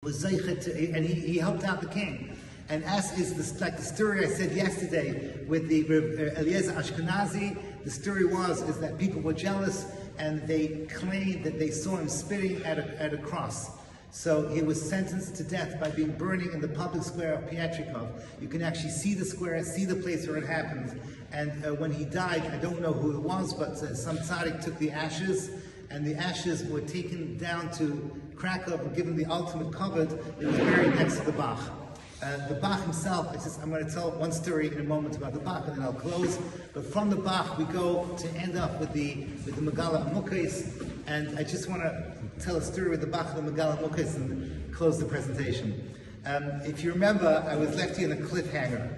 was zeichet, and he helped out the king. And as is like the story I said yesterday with the Eliezer Ashkenazi, the story is that people were jealous and they claimed that they saw him spitting at a cross. So he was sentenced to death by being burning in the public square of Pietrikov. You can actually see the square, see the place where it happened. And when he died, I don't know who it was, but some tzaddik took the ashes, and the ashes were taken down to Krakow and given the ultimate covet. It was buried next to the Bach. The Bach himself, I'm going to tell one story in a moment about the Bach, and then I'll close. But from the Bach, we go to end up with the Megaleh Amukos, and I just want to tell a story with the Bach and the Megaleh Amukos and close the presentation. If you remember, I was left here in a cliffhanger.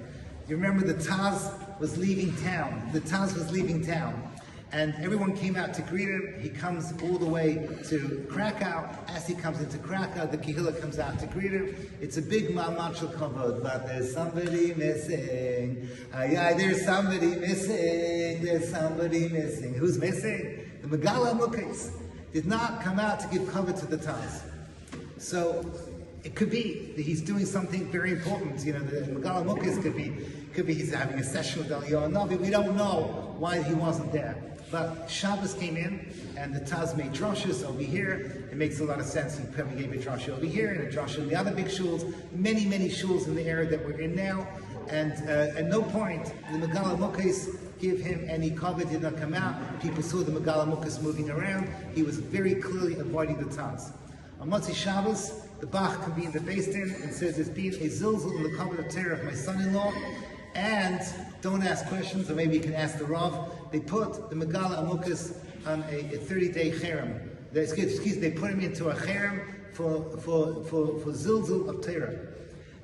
You remember the Taz was leaving town. The Taz was leaving town. And everyone came out to greet him. He comes all the way to Krakow. As he comes into Krakow, the Kehillah comes out to greet him. It's a big ma'amad shel kavod, but there's somebody missing. There's somebody missing. There's somebody missing. Who's missing? The Megaleh Amukos did not come out to give cover to the Taz. So it could be that he's doing something very important. You know, the Megaleh Amukos could be he's having a session with Eliyahu Navi. We don't know why he wasn't there. But Shabbos came in, and the Taz made drashas over here. It makes a lot of sense. He probably gave a drasha over here, and a drasha in the other big shuls, many shuls in the area that we're in now. And at no point the Megaleh Amukos give him any cover, did not come out. People saw the Megaleh Amukos moving around. He was very clearly avoiding the Taz. On Motzi Shabbos, the Bach convened the Beis Din and says there's been a zilzul in the cover of Torah of my son-in-law, and don't ask questions, or maybe you can ask the Rav. They put the Megaleh Amukos on a 30-day cherem. They put him into a cherem for zilzul of Torah.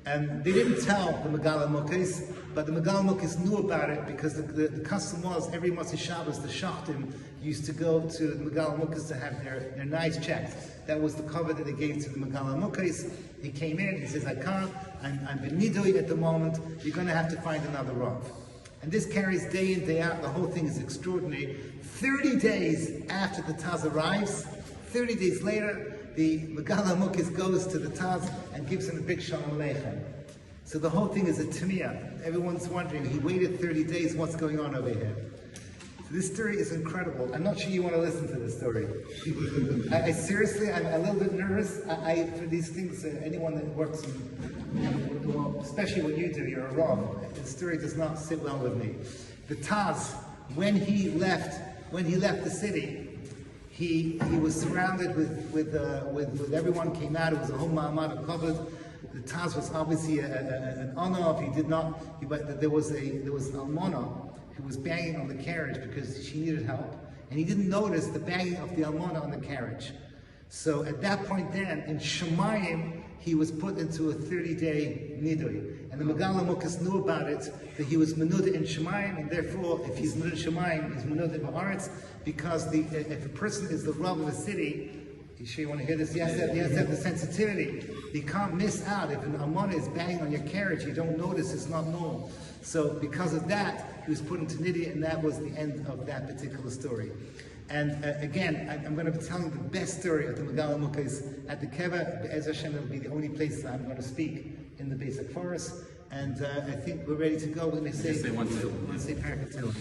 And they didn't tell the Megaleh Amukos, but the Megaleh Amukos knew about it because the custom was every Motzi Shabbos the shachtim used to go to the Megaleh Amukos to have their knives checked. That was the cover that they gave to the Megaleh Amukos. He came in, he says, I can't, I'm Bnei at the moment, you're going to have to find another Rav. And this carries day in, day out. The whole thing is extraordinary. 30 days after the Taz arrives, 30 days later, the Megaleh Amukos goes to the Taz and gives him a big Shalom Aleichem. So the whole thing is a tamiyah. Everyone's wondering, he waited 30 days, what's going on over here? So this story is incredible. I'm not sure you want to listen to this story. I seriously, I'm a little bit nervous. For these things, anyone that works in, especially what you do, you're a Rav. The story does not sit well with me. The Taz, when he left the city, he was surrounded with everyone came out. It was a whole ma'amad covered. The Taz was obviously an honor. If he did not, there was an almana who was banging on the carriage because she needed help, and he didn't notice the banging of the almana on the carriage. So at that point then, in Shemayim, he was put into a 30-day nidui. And the Megaleh Amukos knew about it, that he was menuda in Shemayim, and therefore, if he's menuda in Shemayim, he's menuda in Ba'aretz, because if a person is the Rav of a city, you sure you want to hear this? He has to have the sensitivity. You can't miss out. If an almana is banging on your carriage, you don't notice, it's not normal. So because of that, he was put into Nidia, and that was the end of that particular story. And again, I'm going to be telling the best story of the Megaleh Amukos at the Keva. Be'ez Hashem, it'll be the only place I'm going to speak in the basic forest. And I think we're ready to go. We're going to say, one, two. Parakatil.